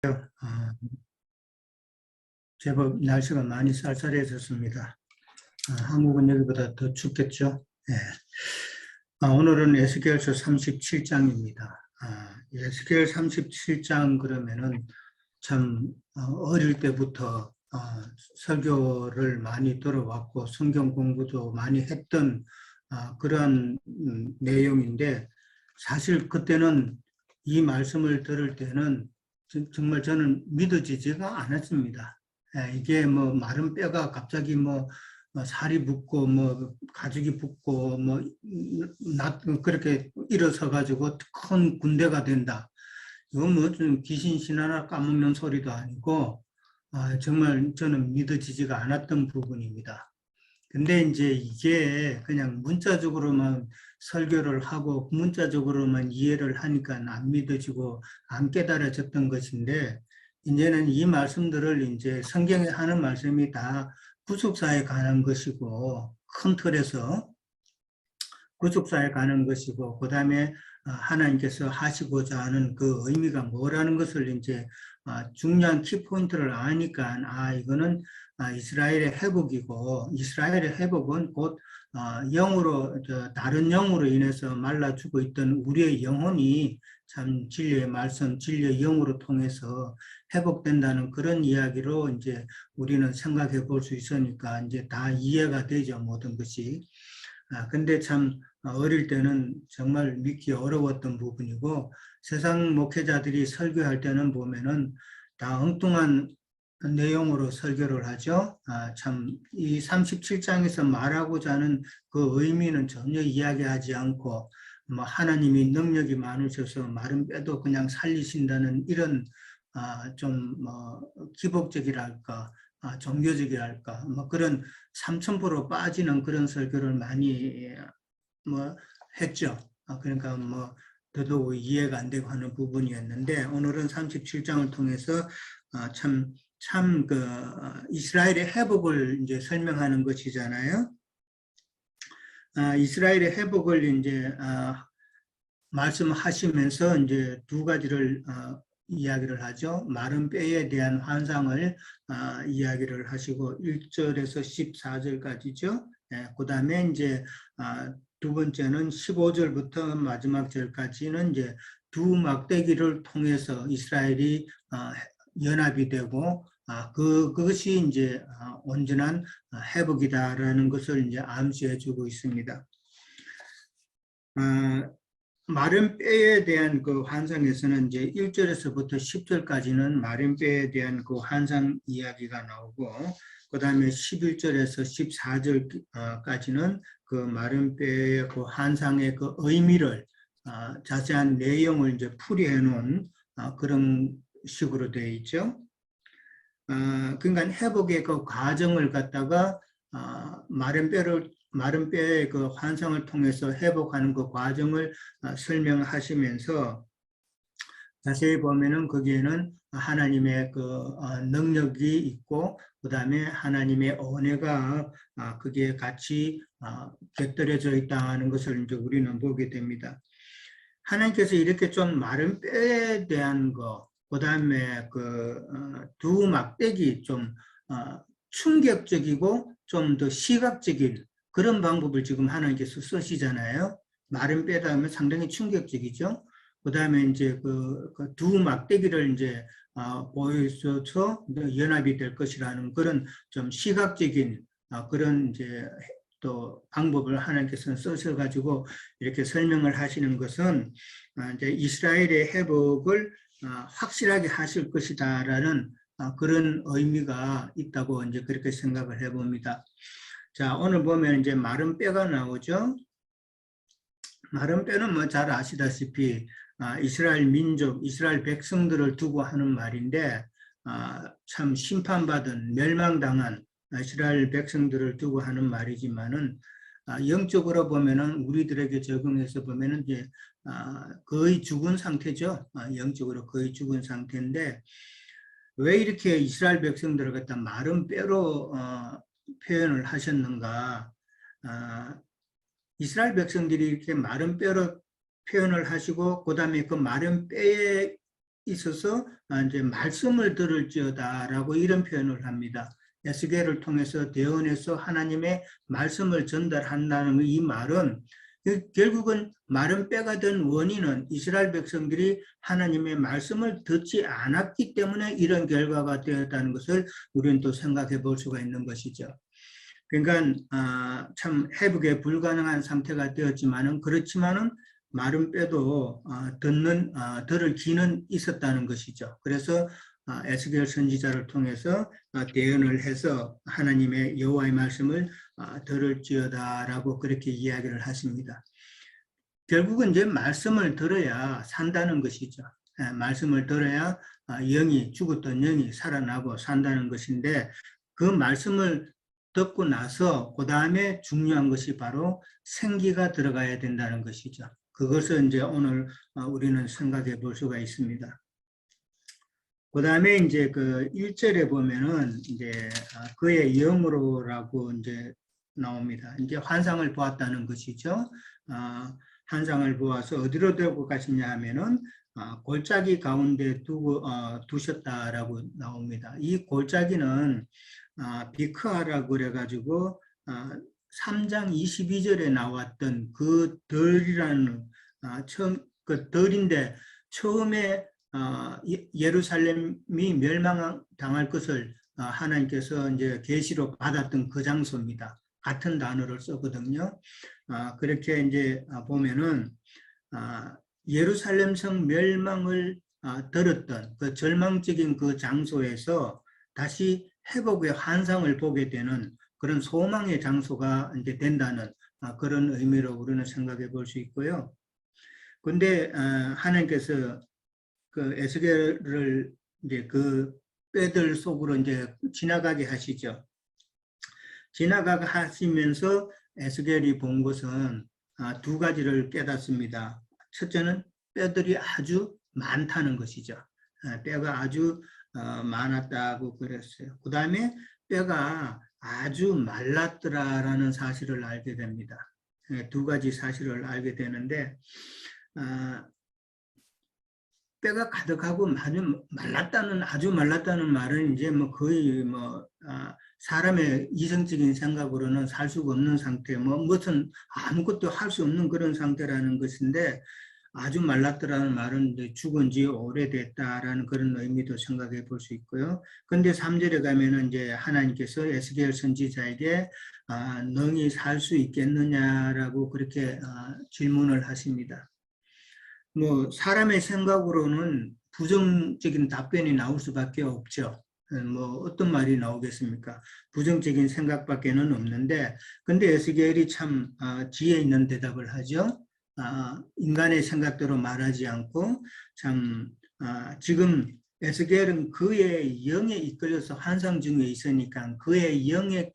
아, 제법 날씨가 많이 쌀쌀해졌습니다. 한국은 여기보다 더 춥겠죠? 예. 오늘은 에스겔서 37장입니다. 에스겔 37장 그러면은 참 어릴 때부터 설교를 많이 들어왔고 성경 공부도 많이 했던 그런 내용인데, 사실 그때는 이 말씀을 들을 때는 정말 저는 믿어지지가 않았습니다. 이게 뭐 마른 뼈가 갑자기 뭐 살이 붙고 뭐 가죽이 붙고 뭐 그렇게 일어서 가지고 큰 군대가 된다. 이건 뭐 좀 귀신 신하나 까먹는 소리도 아니고 정말 저는 믿어지지가 않았던 부분입니다. 근데 이제 이게 그냥 문자적으로만 설교를 하고 문자적으로만 이해를 하니까 안 믿어지고 안 깨달아졌던 것인데, 이제는 이 말씀들을 이제 성경에 하는 말씀이 다 구속사에 관한 것이고, 큰 틀에서 구속사에 관한 것이고, 그 다음에 하나님께서 하시고자 하는 그 의미가 뭐라는 것을 이제 중요한 키포인트를 아니까, 이거는 이스라엘의 회복이고, 이스라엘의 회복은 곧 영으로, 다른 영으로 인해서 말라 죽어 있던 우리의 영혼이 참 진리의 말씀, 진리의 영으로 통해서 회복된다는 그런 이야기로 이제 우리는 생각해 볼 수 있으니까 이제 다 이해가 되죠, 모든 것이. 근데 참 어릴 때는 정말 믿기 어려웠던 부분이고, 세상 목회자들이 설교할 때는 보면은 다 엉뚱한 내용으로 설교를 하죠. 참 이 37장에서 말하고자 하는 그 의미는 전혀 이야기하지 않고, 뭐 하나님이 능력이 많으셔서 마른 뼈도 그냥 살리신다는 이런 좀 뭐 기복적이랄까, 종교적이랄까, 뭐 그런 삼천포로 빠지는 그런 설교를 많이 뭐 했죠. 그러니까 뭐 더더욱 이해가 안 되고 하는 부분이었는데, 오늘은 37장을 통해서 참 이스라엘의 회복을 이제 설명하는 것이잖아요. 이스라엘의 회복을 이제 말씀하시면서 이제 두 가지를 이야기를 하죠. 마른 뼈에 대한 환상을 이야기를 하시고 1절에서 14절까지죠. 그 다음에 이제 두 번째는 15절부터 마지막 절까지는 이제 두 막대기를 통해서 이스라엘이 연합이 되고 그것이 이제 온전한 회복이다라는 것을 이제 암시해주고 있습니다. 마른 뼈에 대한 그 환상에서는 이제 1절에서부터 10절까지는 마른 뼈에 대한 그 환상 이야기가 나오고, 그 다음에 11절에서 14절까지는 그 마른 뼈의 그 환상의 그 의미를 자세한 내용을 이제 풀이해 놓은 그런 식으로 되어 있죠. 그러니까 회복의 그 과정을 갖다가 마른 뼈의 그 환상을 통해서 회복하는 그 과정을 설명하시면서, 자세히 보면은 거기에는 하나님의 그 능력이 있고, 그 다음에 하나님의 은혜가 그게 같이 곁들여져 있다는 것을 이제 우리는 보게 됩니다. 하나님께서 이렇게 좀 마른 뼈에 대한 거, 그 다음에 두 막대기 좀 충격적이고 좀 더 시각적인 그런 방법을 지금 하나님께서 쓰시잖아요. 마른 뼈다 하면 상당히 충격적이죠. 그 다음에 이제 두 막대기를 이제 보여줘서 연합이 될 것이라는 그런 좀 시각적인 그런 이제 또 방법을 하나님께서는 쓰셔가지고 이렇게 설명을 하시는 것은 이제 이스라엘의 회복을 확실하게 하실 것이다라는 그런 의미가 있다고 이제 그렇게 생각을 해봅니다. 자, 오늘 보면 이제 마른 뼈가 나오죠. 마른 뼈는 뭐 잘 아시다시피 이스라엘 민족, 이스라엘 백성들을 두고 하는 말인데, 참 심판받은 멸망당한 이스라엘 백성들을 두고 하는 말이지만은 영적으로 보면은 우리들에게 적용해서 보면은 이제 거의 죽은 상태죠. 영적으로 거의 죽은 상태인데, 왜 이렇게 이스라엘 백성들을 갖다 마른 뼈로 표현을 하셨는가? 이스라엘 백성들이 이렇게 마른 뼈로 표현을 하시고, 그 다음에 그 마른 뼈에 있어서 이제 말씀을 들을지어다라고 이런 표현을 합니다. 에스겔을 통해서 대언해서 하나님의 말씀을 전달한다는 이 말은 결국은 마른 뼈가 된 원인은 이스라엘 백성들이 하나님의 말씀을 듣지 않았기 때문에 이런 결과가 되었다는 것을 우리는 또 생각해 볼 수가 있는 것이죠. 그러니까 참 회복에 불가능한 상태가 되었지만은 그렇지만은 마른 뼈도 들을 기는 있었다는 것이죠. 그래서 에스겔 선지자를 통해서 대언을 해서 하나님의 여호와의 말씀을 들을지어다라고 그렇게 이야기를 하십니다. 결국은 이제 말씀을 들어야 산다는 것이죠. 말씀을 들어야 영이 죽었던 영이 살아나고 산다는 것인데 그 말씀을 듣고 나서 그 다음에 중요한 것이 바로 생기가 들어가야 된다는 것이죠. 그것을 이제 오늘 우리는 생각해 볼 수가 있습니다. 그 다음에 이제 그 1절에 보면은 이제 그의 영으로라고 이제 나옵니다. 이제 환상을 보았다는 것이죠. 환상을 보아서 어디로 들고 가시냐 하면은 골짜기 가운데 두셨다라고 나옵니다. 이 골짜기는 비크하라고 그래가지고 3장 22절에 나왔던 그 덜이라는 그 덜인데 처음에 예루살렘이 멸망당할 것을 하나님께서 이제 계시로 받았던 그 장소입니다. 같은 단어를 쓰거든요. 그렇게 이제 보면은 예루살렘 성 멸망을 들었던 그 절망적인 그 장소에서 다시 회복의 환상을 보게 되는 그런 소망의 장소가 이제 된다는 그런 의미로 우리는 생각해 볼 수 있고요. 근데 하나님께서 그 에스겔을 이제 그 뼈들 속으로 이제 지나가게 하시죠. 지나가게 하시면서 에스겔이 본 것은 두 가지를 깨닫습니다. 첫째는 뼈들이 아주 많다는 것이죠. 뼈가 아주 많았다고 그랬어요. 그 다음에 뼈가 아주 말랐더라라는 사실을 알게 됩니다. 두 가지 사실을 알게 되는데 뼈가 가득하고 아주 말랐다는 말은 이제 뭐 거의 사람의 이성적인 생각으로는 살 수가 없는 상태, 무슨 아무것도 할 수 없는 그런 상태라는 것인데 아주 말랐더라는 말은 이제 죽은 지 오래됐다라는 그런 의미도 생각해 볼 수 있고요. 근데 3절에 가면은 이제 하나님께서 에스겔 선지자에게 능히 살 수 있겠느냐라고 그렇게 질문을 하십니다. 뭐 사람의 생각으로는 부정적인 답변이 나올 수밖에 없죠. 뭐 어떤 말이 나오겠습니까? 부정적인 생각밖에는 없는데, 근데 에스겔이 참 지혜 있는 대답을 하죠. 인간의 생각대로 말하지 않고 참 지금 에스겔은 그의 영에 이끌려서 환상 중에 있으니까 그의 영의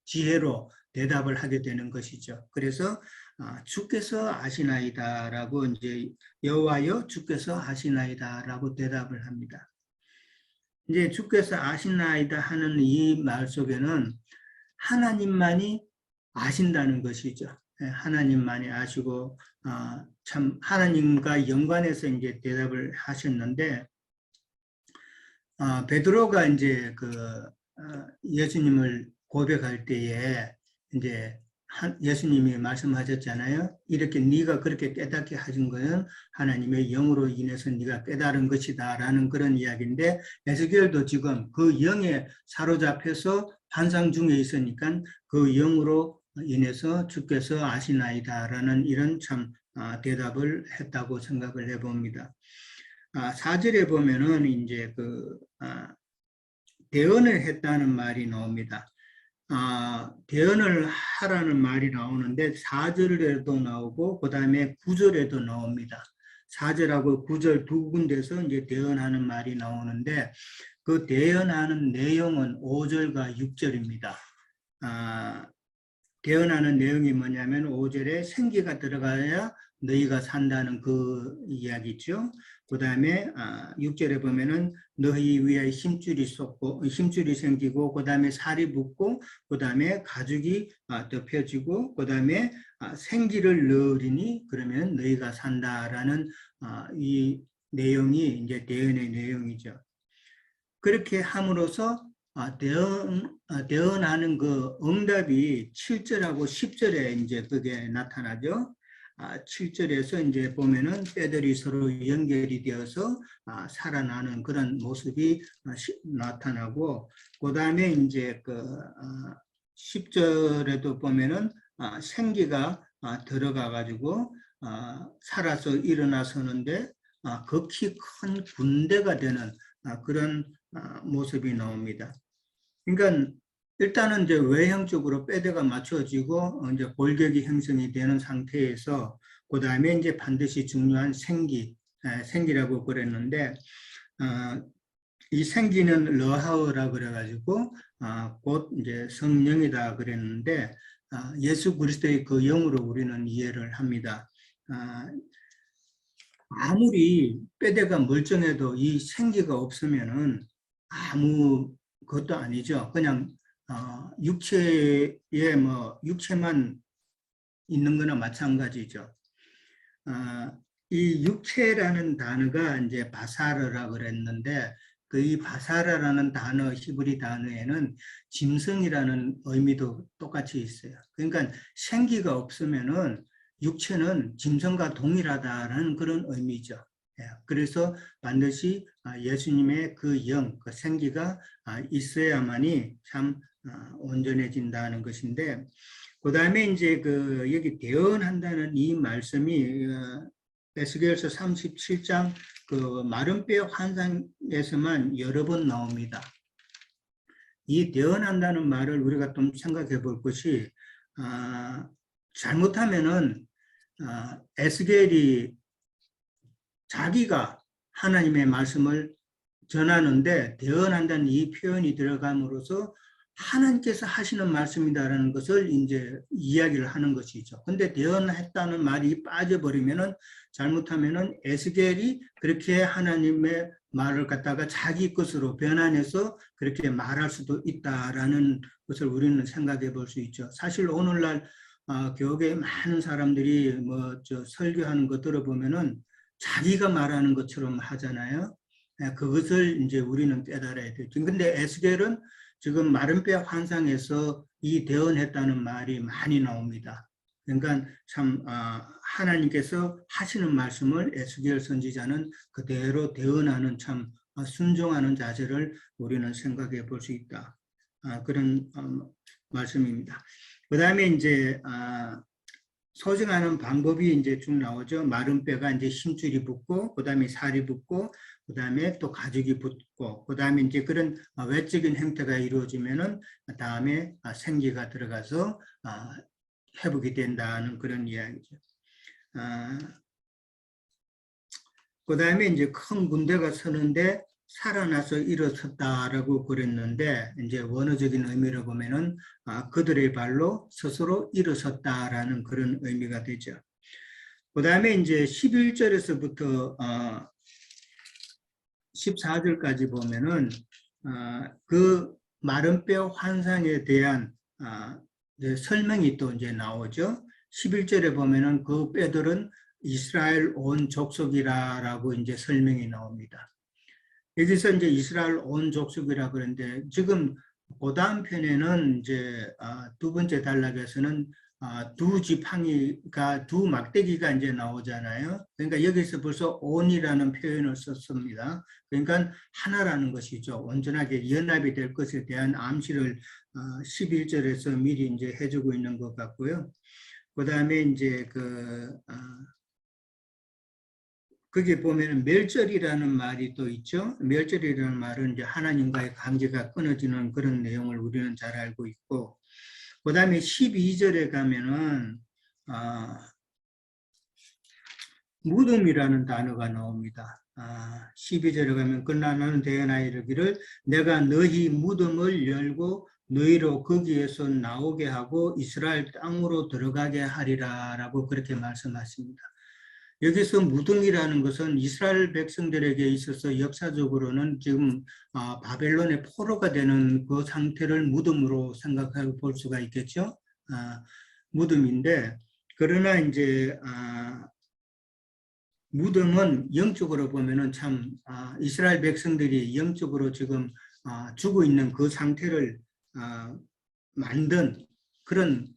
지혜로 대답을 하게 되는 것이죠. 그래서 주께서 아시나이다라고 이제 여호와여 주께서 아시나이다라고 대답을 합니다. 이제 주께서 아시나이다 하는 이 말 속에는 하나님만이 아신다는 것이죠. 하나님만이 아시고 참 하나님과 연관해서 이제 대답을 하셨는데 베드로가 이제 그 예수님을 고백할 때에 이제 예수님이 말씀하셨잖아요. 이렇게 네가 그렇게 깨닫게 하신 것은 하나님의 영으로 인해서 네가 깨달은 것이다 라는 그런 이야기인데 에스겔도 지금 그 영에 사로잡혀서 환상 중에 있으니까 그 영으로 인해서 주께서 아시나이다 라는 이런 참 대답을 했다고 생각을 해봅니다. 4절에 보면은 이제 그 대언을 했다는 말이 나옵니다. 대언을 하라는 말이 나오는데 4절에도 나오고 그 다음에 9절에도 나옵니다. 4절하고 9절 두 군데서 이제 대언하는 말이 나오는데 그 대언하는 내용은 5절과 6절입니다. 대언하는 내용이 뭐냐면 5절에 생기가 들어가야 너희가 산다는 그 이야기죠. 그 다음에 6절에 보면은 너희 위에 힘줄이 생기고 그 다음에 살이 붙고 그 다음에 가죽이 덮여지고 그 다음에 생기를 넣으리니 그러면 너희가 산다라는 이 내용이 이제 대언의 내용이죠. 그렇게 함으로써 대언하는 그 응답이 7절하고 10절에 이제 그게 나타나죠. 7절에서 이제 보면은 뼈들이 서로 연결이 되어서 살아나는 그런 모습이 나타나고, 그 다음에 이제 그 10절에도 보면은 생기가 들어가 가지고 살아서 일어나서는데 극히 큰 군대가 되는 그런 모습이 나옵니다. 그러니까 일단은 이제 외형적으로 뼈대가 맞춰지고 이제 골격이 형성이 되는 상태에서 그 다음에 이제 반드시 중요한 생기라고 그랬는데 이 생기는 러하우라 그래가지고 곧 이제 성령이다 그랬는데 예수 그리스도의 그 영으로 우리는 이해를 합니다. 아무리 뼈대가 멀쩡해도 이 생기가 없으면은 아무 것도 아니죠. 그냥 육체에 육체만 있는 거나 마찬가지죠. 이 육체라는 단어가 이제 바사르라 그랬는데 그 이 바사라라는 단어, 히브리 단어에는 짐승이라는 의미도 똑같이 있어요. 그러니까 생기가 없으면은 육체는 짐승과 동일하다라는 그런 의미죠. 그래서 반드시 예수님의 그 영, 그 생기가 있어야만이 참 온전해진다는 것인데, 그 다음에 이제 그 여기 대언한다는 이 말씀이 에스겔서 37장 그 마른 뼈 환상에서만 여러 번 나옵니다. 이 대언한다는 말을 우리가 좀 생각해 볼 것이 잘못하면은 에스겔이 자기가 하나님의 말씀을 전하는데 대언한다는 이 표현이 들어감으로써 하나님께서 하시는 말씀이다라는 것을 이제 이야기를 하는 것이죠. 근데 대언했다는 말이 빠져버리면은 잘못하면은 에스겔이 그렇게 하나님의 말을 갖다가 자기 것으로 변환해서 그렇게 말할 수도 있다라는 것을 우리는 생각해 볼 수 있죠. 사실 오늘날 교회에 많은 사람들이 설교하는 거 들어보면은 자기가 말하는 것처럼 하잖아요. 그것을 이제 우리는 깨달아야 되죠. 근데 에스겔은 지금 마른 뼈 환상에서 이 대언했다는 말이 많이 나옵니다. 그러니까 참 하나님께서 하시는 말씀을 에스겔 선지자는 그대로 대언하는 참 순종하는 자세를 우리는 생각해 볼 수 있다. 그런 말씀입니다. 그 다음에 이제 소증하는 방법이 이제 쭉 나오죠. 마른 뼈가 이제 힘줄이 붙고, 그 다음에 살이 붙고, 그 다음에 또 가죽이 붙고, 그 다음에 이제 그런 외적인 형태가 이루어지면은 다음에 생기가 들어가서 회복이 된다는 그런 이야기죠. 그 다음에 이제 큰 군대가 서는데 살아나서 일어섰다라고 그랬는데, 이제 원어적인 의미로 보면은 그들의 발로 스스로 일어섰다라는 그런 의미가 되죠. 그 다음에 이제 11절에서부터 14절까지 보면은 그 마른 뼈 환상에 대한 설명이 또 이제 나오죠. 11절에 보면은 그 뼈들은 이스라엘 온 족속이라고 이제 설명이 나옵니다. 여기서 이제 이스라엘 온 족속이라 그러는데 지금 그 다음 편에는 이제 두 번째 단락에서는 두 지팡이가 두 막대기가 이제 나오잖아요. 그러니까 여기서 벌써 온이라는 표현을 썼습니다. 그러니까 하나라는 것이죠. 온전하게 연합이 될 것에 대한 암시를 11절에서 미리 이제 해주고 있는 것 같고요. 그 다음에 이제 거기 보면 멸절이라는 말이 또 있죠. 멸절이라는 말은 이제 하나님과의 관계가 끊어지는 그런 내용을 우리는 잘 알고 있고, 그 다음에 12절에 가면은 무덤이라는 단어가 나옵니다. 12절에 가면 그러나 나는 대언하여 이르기를 내가 너희 무덤을 열고 너희로 거기에서 나오게 하고 이스라엘 땅으로 들어가게 하리라 라고 그렇게 말씀하십니다. 여기서 무덤이라는 것은 이스라엘 백성들에게 있어서 역사적으로는 지금 바벨론의 포로가 되는 그 상태를 무덤으로 생각해 볼 수가 있겠죠. 무덤인데, 그러나 이제 무덤은 영적으로 보면은 참 이스라엘 백성들이 영적으로 지금 죽어 있는 그 상태를 만든 그런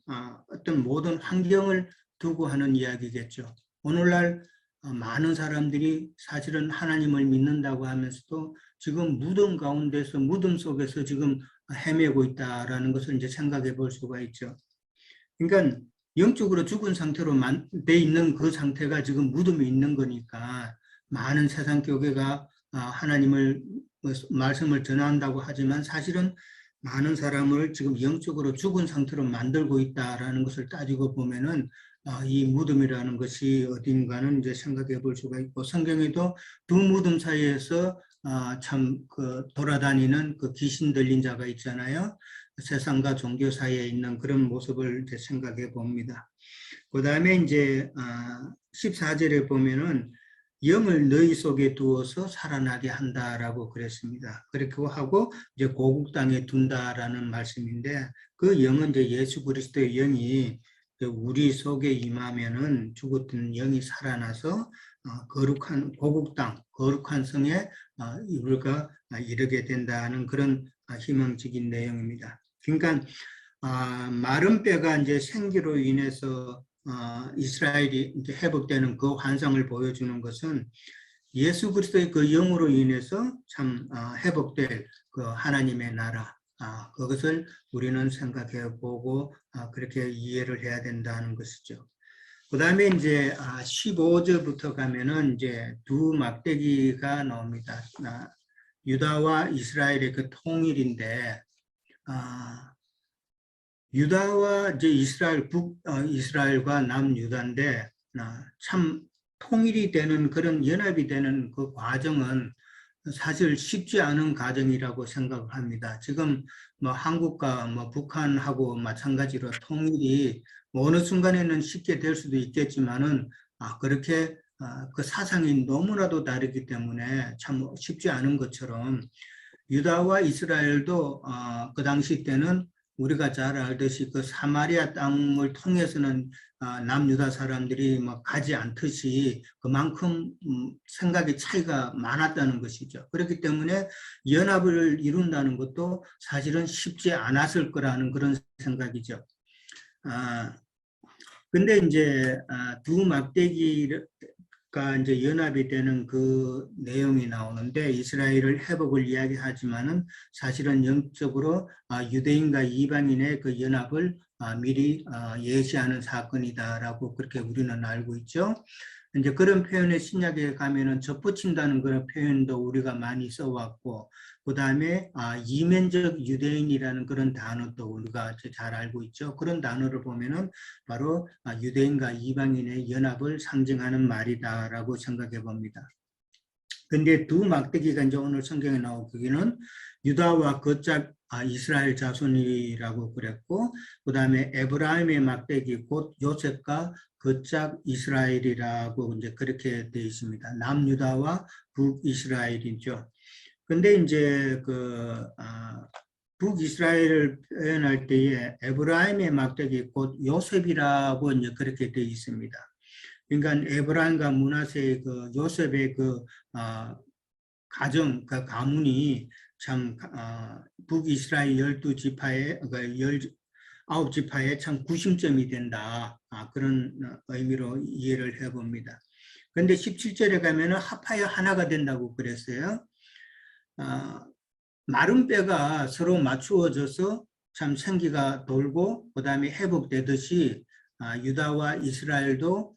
어떤 모든 환경을 두고 하는 이야기겠죠. 오늘날 많은 사람들이 사실은 하나님을 믿는다고 하면서도 지금 무덤 가운데서 무덤 속에서 지금 헤매고 있다라는 것을 이제 생각해 볼 수가 있죠. 그러니까 영적으로 죽은 상태로 돼 있는 그 상태가 지금 무덤에 있는 거니까 많은 세상 교회가 하나님을 말씀을 전한다고 하지만 사실은 많은 사람을 지금 영적으로 죽은 상태로 만들고 있다라는 것을 따지고 보면은 이 무덤이라는 것이 어딘가는 이제 생각해 볼 수가 있고 성경에도 두 무덤 사이에서 참 그 돌아다니는 그 귀신 들린 자가 있잖아요. 세상과 종교 사이에 있는 그런 모습을 이제 생각해 봅니다. 그 다음에 이제 14절에 보면은 영을 너희 속에 두어서 살아나게 한다라고 그랬습니다. 그렇게 하고 이제 고국 땅에 둔다라는 말씀인데 그 영은 이제 예수 그리스도의 영이 우리 속에 임하면은 죽었던 영이 살아나서 거룩한 고국 땅, 거룩한 성에 우리가 이르게 된다는 그런 희망적인 내용입니다. 그러니까 마른 뼈가 이제 생기로 인해서 이스라엘이 이제 회복되는 그 환상을 보여주는 것은 예수 그리스도의 그 영으로 인해서 참 회복될 그 하나님의 나라 그것을 우리는 생각해 보고 그렇게 이해를 해야 된다는 것이죠. 그 다음에 이제 15절부터 가면은 이제 두 막대기가 나옵니다. 유다와 이스라엘의 그 통일인데 유다와 이제 이스라엘과 남유다인데 참 통일이 되는 그런 연합이 되는 그 과정은 사실 쉽지 않은 과정이라고 생각합니다. 지금 뭐 한국과 뭐 북한하고 마찬가지로 통일이 뭐 어느 순간에는 쉽게 될 수도 있겠지만은 그렇게 그 사상이 너무나도 다르기 때문에 참 쉽지 않은 것처럼 유다와 이스라엘도 그 당시 때는 우리가 잘 알듯이 그 사마리아 땅을 통해서는 남유다 사람들이 막 가지 않듯이 그만큼 생각의 차이가 많았다는 것이죠. 그렇기 때문에 연합을 이룬다는 것도 사실은 쉽지 않았을 거라는 그런 생각이죠. 근데 이제 두 막대기가 이제 연합이 되는 그 내용이 나오는데 이스라엘을 회복을 이야기하지만은 사실은 영적으로 유대인과 이방인의 그 연합을 미리 예시하는 사건이다라고 그렇게 우리는 알고 있죠. 이제 그런 표현에 신약에 가면은 접붙인다는 그런 표현도 우리가 많이 써왔고, 그 다음에 이면적 유대인이라는 그런 단어도 우리가 잘 알고 있죠. 그런 단어를 보면은 바로 유대인과 이방인의 연합을 상징하는 말이다라고 생각해 봅니다. 근데 두 막대기가 이제 오늘 성경에 나오기는 유다와 거짝 이스라엘 자손이라고 그랬고, 그 다음에 에브라임의 막대기 곧 요셉과 거짝 이스라엘이라고 이제 그렇게 되어 있습니다. 남유다와 북이스라엘이죠. 근데 이제 북이스라엘을 표현할 때에 에브라임의 막대기 곧 요셉이라고 이제 그렇게 되어 있습니다. 그러니까 에브라임과 므낫세의 그 요셉의 그 가정, 그 가문이 참 북이스라엘 12지파의 19지파의 참 구심점이 된다. 그런 의미로 이해를 해봅니다. 그런데 17절에 가면은 합하여 하나가 된다고 그랬어요. 마른 뼈가 서로 맞추어져서 참 생기가 돌고 그 다음에 회복되듯이 유다와 이스라엘도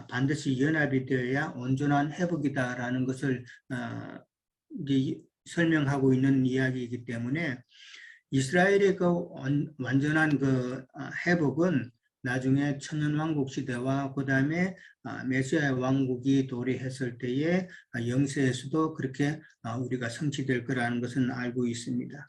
반드시 연합이 되어야 온전한 회복이다라는 것을 이제 설명하고 있는 이야기이기 때문에 이스라엘의 그 완전한 그 회복은 나중에 천년왕국 시대와 그 다음에 메시아의 왕국이 도래했을 때에 영세에서도 그렇게 우리가 성취될 거라는 것은 알고 있습니다.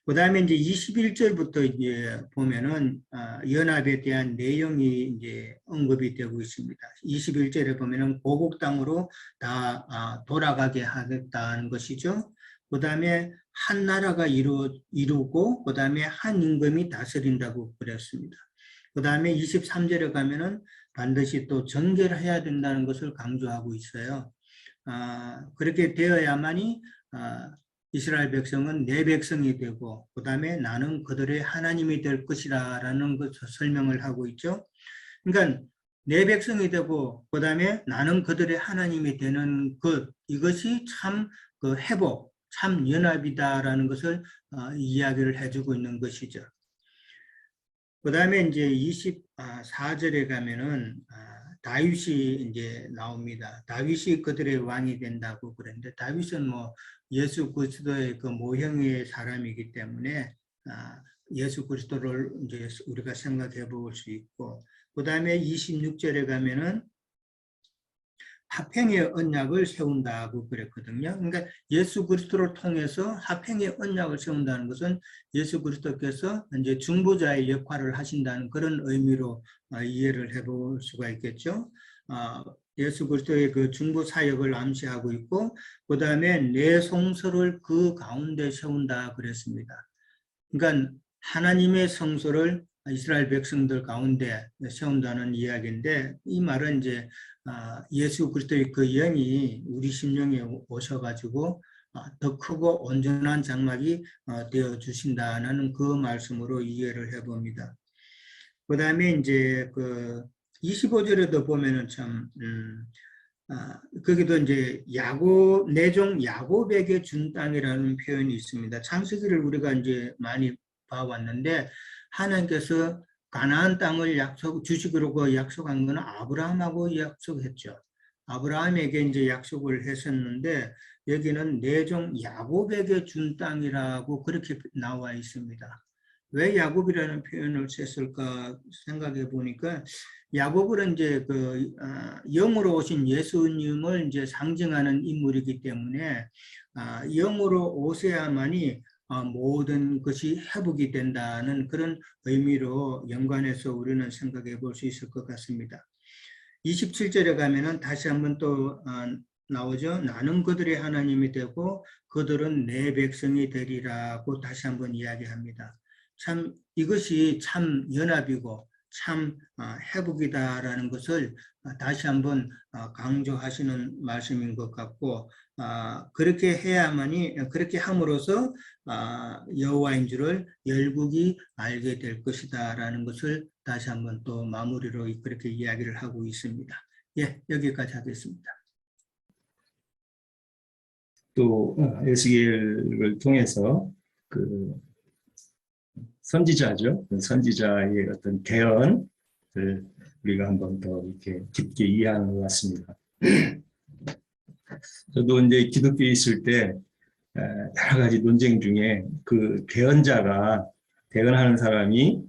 그 다음에 이제 21절부터 이제 보면은 연합에 대한 내용이 이제 언급이 되고 있습니다. 21절에 보면은 고국 땅으로 다 돌아가게 하겠다는 것이죠. 그 다음에 한 나라가 이루고 그 다음에 한 임금이 다스린다고 그랬습니다. 그 다음에 23절에 가면은 반드시 또 정결해야 된다는 것을 강조하고 있어요. 그렇게 되어야만이 이스라엘 백성은 내 백성이 되고 그 다음에 나는 그들의 하나님이 될 것이다 라는 것을 설명을 하고 있죠. 그러니까 내 백성이 되고 그 다음에 나는 그들의 하나님이 되는 것, 이것이 참 그 회복, 참 연합이다라는 것을 이야기를 해주고 있는 것이죠. 그 다음에 이제 24절에 가면은 다윗이 이제 나옵니다. 다윗이 그들의 왕이 된다고 그랬는데 다윗은 뭐 예수 그리스도의 그 모형의 사람이기 때문에 예수 그리스도를 이제 우리가 생각해 볼 수 있고, 그 다음에 26절에 가면은 화평의 언약을 세운다고 그랬거든요. 그러니까 예수 그리스도를 통해서 화평의 언약을 세운다는 것은 예수 그리스도께서 이제 중보자의 역할을 하신다는 그런 의미로 이해를 해볼 수가 있겠죠. 예수 그리스도의 그 중보 사역을 암시하고 있고, 그 다음에 내 성소를 그 가운데 세운다 그랬습니다. 그러니까 하나님의 성소를 이스라엘 백성들 가운데 세운다는 이야기인데, 이 말은 이제 예수 그리스도의 그 영이 우리 심령에 오셔가지고 더 크고 온전한 장막이 되어 주신다는 그 말씀으로 이해를 해봅니다. 그 다음에 이제 그 25절에도 보면은 참 거기도 이제 내종 야곱에게 준 땅이라는 표현이 있습니다. 창세기를 우리가 이제 많이 봐왔는데, 하나님께서 가나안 땅을 주식으로 약속한 것은 아브라함하고 약속했죠. 아브라함에게 이제 약속을 했었는데, 여기는 내종 야곱에게 준 땅이라고 그렇게 나와 있습니다. 왜 야곱이라는 표현을 썼을까 생각해 보니까, 야곱은 이제 그 영으로 오신 예수님을 이제 상징하는 인물이기 때문에 영으로 오셔야만이 모든 것이 회복이 된다는 그런 의미로 연관해서 우리는 생각해 볼 수 있을 것 같습니다. 27절에 가면은 다시 한번 또 나오죠. 나는 그들의 하나님이 되고 그들은 내 백성이 되리라고 다시 한번 이야기합니다. 참 이것이 참 연합이고 참 회복이다라는 것을 다시 한번 강조하시는 말씀인 것 같고, 그렇게 해야만이, 그렇게 함으로써 여호와인 줄을 열국이 알게 될 것이다라는 것을 다시 한번 또 마무리로 그렇게 이야기를 하고 있습니다. 예, 여기까지 하겠습니다. 또 에스겔을 통해서 그 선지자죠. 선지자의 어떤 개헌을 우리가 한번 더 이렇게 깊게 이해하는 것 같습니다. 저도 이제 기독교에 있을 때 여러 가지 논쟁 중에 그 개헌자가 개헌하는 사람이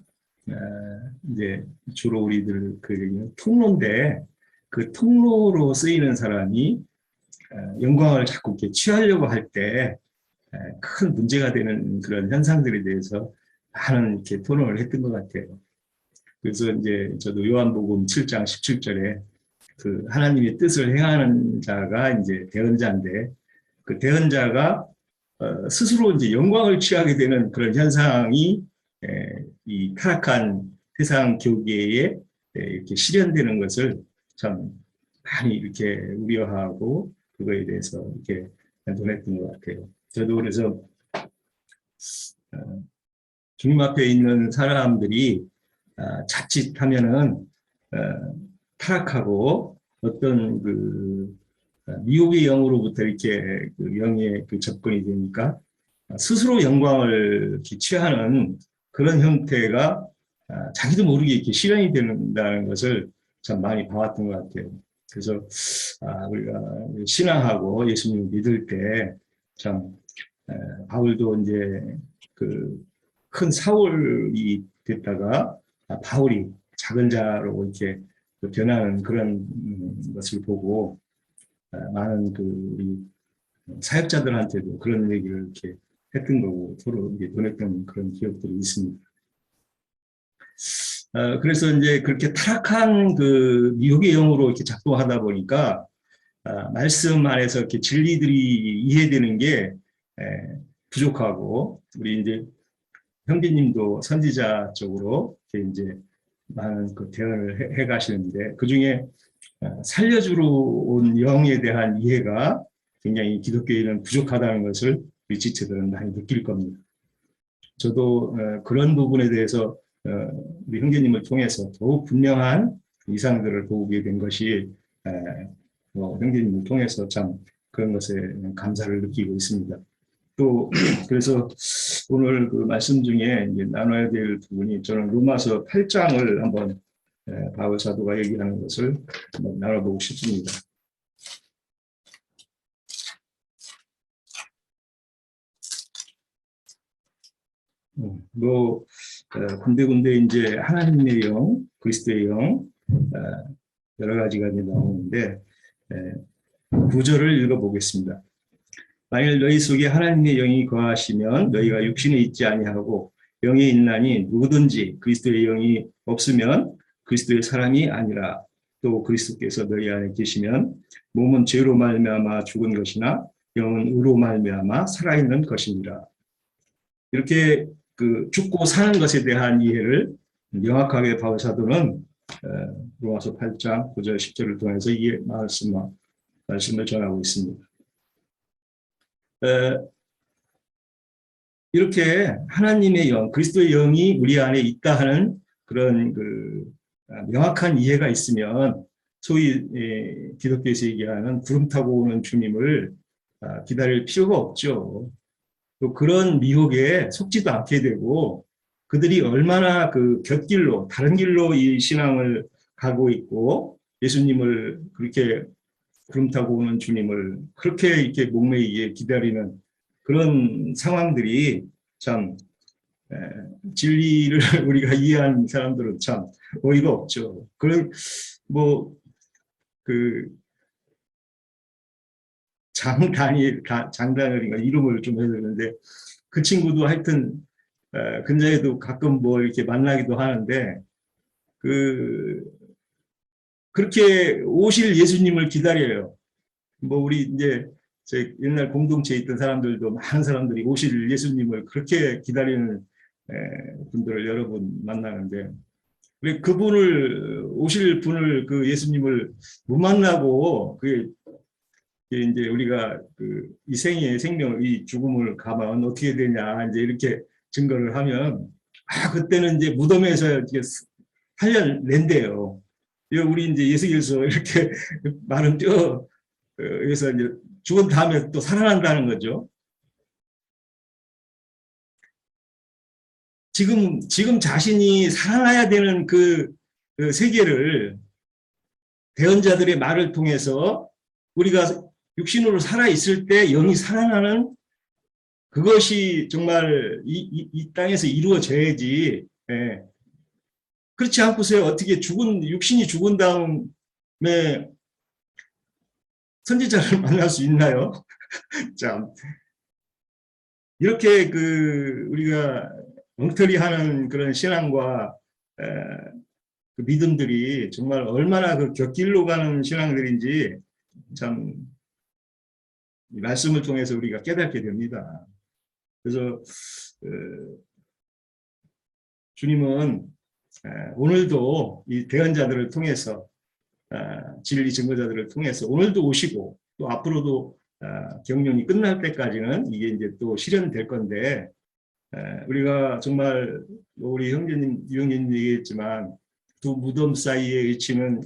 이제 주로 우리들 그 통로인데, 그 통로로 쓰이는 사람이 영광을 자꾸 이렇게 취하려고 할 때 큰 문제가 되는 그런 현상들에 대해서 많은 이렇게 토론을 했던 것 같아요. 그래서 이제 저도 요한복음 7장 17절에 그 하나님의 뜻을 행하는 자가 이제 대언자인데, 그 대언자가 스스로 이제 영광을 취하게 되는 그런 현상이 이 타락한 세상 교계에 이렇게 실현되는 것을 참 많이 이렇게 우려하고 그거에 대해서 이렇게 논했던 것 같아요. 저도 그래서 주님 앞에 있는 사람들이 자칫하면은 타락하고 어떤 그 미혹의 영으로부터 이렇게 그 영의 그 접근이 되니까 스스로 영광을 취하는 그런 형태가 자기도 모르게 이렇게 실현이 된다는 것을 참 많이 봐왔던 것 같아요. 그래서 우리가 신앙하고 예수님 믿을 때 참 바울도 이제 그 큰 사울이 됐다가 바울이 작은 자로 이렇게 변하는 그런 것을 보고 많은 그 우리 사역자들한테도 그런 얘기를 이렇게 했던 거고 서로 이제 논했던 그런 기억들이 있습니다. 그래서 이제 그렇게 타락한 그 미혹의 영으로 이렇게 작동하다 보니까 말씀 안에서 이렇게 진리들이 이해되는 게 부족하고, 우리 이제 형제님도 선지자 쪽으로 이렇게 이제 많은 그 대응을 해 가시는데 그중에 살려주러 온 영에 대한 이해가 굉장히 기독교에는 부족하다는 것을 우리 지체들은 많이 느낄 겁니다. 저도 그런 부분에 대해서 우리 형제님을 통해서 더욱 분명한 이상들을 보게 된 것이 형제님을 통해서 참 그런 것에 감사를 느끼고 있습니다. 또 그래서 오늘 그 말씀 중에 이제 나눠야 될 부분이 저는 로마서 8장을 한번 바울 사도가 얘기하는 것을 한번 나눠보고 싶습니다. 뭐 군데군데 이제 하나님의 영, 그리스도의 영 여러 가지가 이제 나오는데 구절을 읽어보겠습니다. 만일 너희 속에 하나님의 영이 거하시면 너희가 육신에 있지 아니하고 영에 있나니 누구든지 그리스도의 영이 없으면 그리스도의 사람이 아니라 또 그리스도께서 너희 안에 계시면 몸은 죄로 말미암아 죽은 것이나 영은 의로 말미암아 살아있는 것이니라. 이렇게 그 죽고 사는 것에 대한 이해를 명확하게 바울 사도는 로마서 8장 9절 10절을 통해서 이 말씀을 전하고 있습니다. 이렇게 하나님의 영, 그리스도의 영이 우리 안에 있다 하는 그런 그 명확한 이해가 있으면 소위 기독교에서 얘기하는 구름 타고 오는 주님을 기다릴 필요가 없죠. 또 그런 미혹에 속지도 않게 되고 그들이 얼마나 그 곁길로 다른 길로 이 신앙을 가고 있고 예수님을 그렇게 구름 타고 오는 주님을 그렇게 이렇게 목매이게 기다리는 그런 상황들이 참 진리를 우리가 이해한 사람들은 참 어이가 없죠. 그런 그 장단열인가 이름을 좀 해야 되는데 그 친구도 하여튼 근자에도 가끔 뭐 이렇게 만나기도 하는데 그렇게 오실 예수님을 기다려요. 뭐 우리 이제 제 옛날 공동체에 있던 사람들도 많은 사람들이 오실 예수님을 그렇게 기다리는 분들을 여러 분 만나는데 왜 그분을 오실 분을 그 예수님을 못 만나고 그 이제 우리가 그 이 생의 생명을 이 죽음을 가면 어떻게 되냐 이제 이렇게 증거를 하면 그때는 이제 무덤에서 이렇게 살려낸대요. 우리 이제 예수께서 이렇게 마른 뼈에서 이제 죽은 다음에 또 살아난다는 거죠. 지금 자신이 살아나야 되는 그 세계를 대언자들의 말을 통해서 우리가 육신으로 살아있을 때 영이 살아나는 그것이 정말 이 땅에서 이루어져야지. 그렇지 않고서 어떻게 육신이 죽은 다음에 선지자를 만날 수 있나요? 참. 이렇게 우리가 엉터리 하는 그런 신앙과 그 믿음들이 정말 얼마나 그 곁길로 가는 신앙들인지 참 말씀을 통해서 우리가 깨닫게 됩니다. 그래서 주님은 오늘도 이 대언자들을 통해서 진리 증거자들을 통해서 오늘도 오시고 또 앞으로도 경륜이 끝날 때까지는 이게 이제 또 실현될 건데 우리가 정말 우리 형제님, 유형님 얘기했지만 두 무덤 사이에 위치는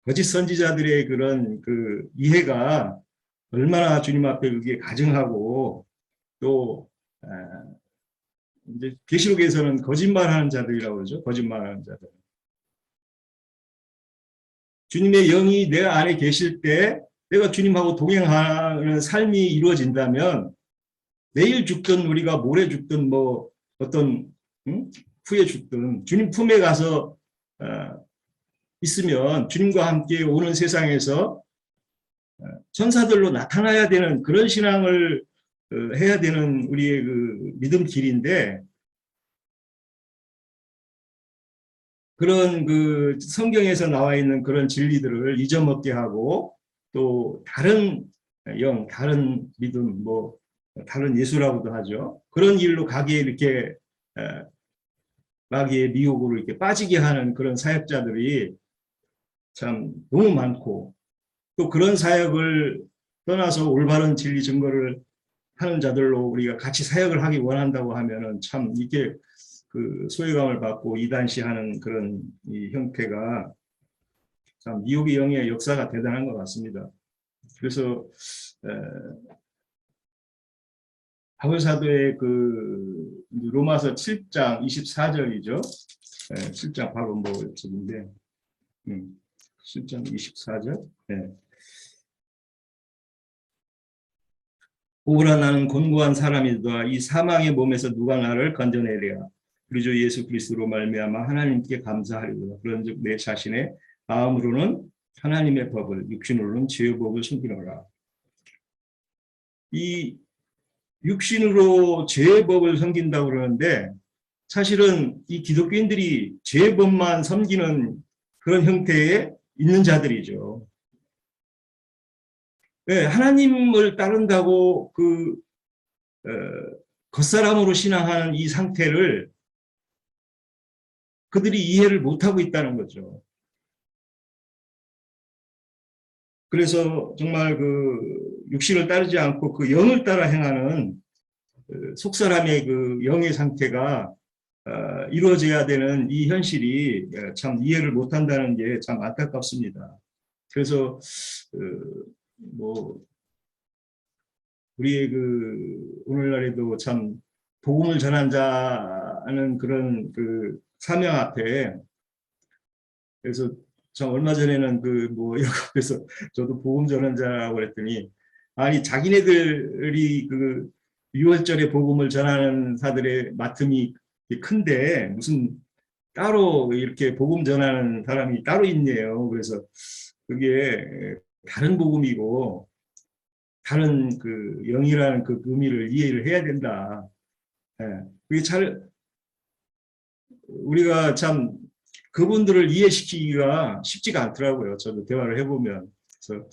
거짓 선지자들의 그런 이해가 얼마나 주님 앞에 그게 가증하고 또 이제 계시록에서는 거짓말하는 자들이라고 그러죠. 거짓말하는 자들. 주님의 영이 내 안에 계실 때 내가 주님하고 동행하는 삶이 이루어진다면 내일 죽든 우리가 모레 죽든 뭐 어떤 후에 죽든 주님 품에 가서 있으면 주님과 함께 오는 세상에서 천사들로 나타나야 되는 그런 신앙을 해야 되는 우리의 그 믿음 길인데 그런 그 성경에서 나와 있는 그런 진리들을 잊어먹게 하고 또 다른 영, 다른 믿음, 뭐 다른 예수라고도 하죠. 그런 길로 가기에 이렇게 마귀의 미혹으로 이렇게 빠지게 하는 그런 사역자들이 참 너무 많고, 또 그런 사역을 떠나서 올바른 진리 증거를 하는 자들로 우리가 같이 사역을 하기 원한다고 하면은 참 이게 그 소외감을 받고 이단시하는 그런 이 형태가 참 미혹의 영의 역사가 대단한 것 같습니다. 그래서 바울 사도의 그 로마서 7장 24절이죠. 7장 바로 뭐 여쭤본데 7장 24절. 오라 나는 곤고한 사람이다. 이 사망의 몸에서 누가 나를 건져내랴. 우리 주 예수 그리스도로 말미암아 하나님께 감사하리로다. 그런즉 내 자신의 마음으로는 하나님의 법을, 육신으로는 죄의 법을 숨기노라. 이 육신으로 죄의 법을 섬긴다고 그러는데, 사실은 이 기독교인들이 죄의 법만 섬기는 그런 형태에 있는 자들이죠. 네, 하나님을 따른다고 겉사람으로 신앙하는 이 상태를 그들이 이해를 못하고 있다는 거죠. 그래서 정말 그 육신을 따르지 않고 그 영을 따라 행하는 속사람의 그 영의 상태가 이루어져야 되는 이 현실이 참 이해를 못한다는 게 참 안타깝습니다. 그래서 뭐 우리의 그 오늘날에도 참 복음을 전한 자는 그런 그 사명 앞에, 그래서 참 얼마 전에는 그 뭐 옆에서 저도 복음 전환자라고 그랬더니, 아니 자기네들이 그 6월절에 복음을 전하는 사들의 맡음이 큰데 무슨 따로 이렇게 복음 전하는 사람이 따로 있네요. 그래서 그게 다른 복음이고 다른 그 영이라는 그 의미를 이해를 해야 된다. 그게 잘 우리가 참 그분들을 이해시키기가 쉽지가 않더라고요. 저도 대화를 해보면. 그래서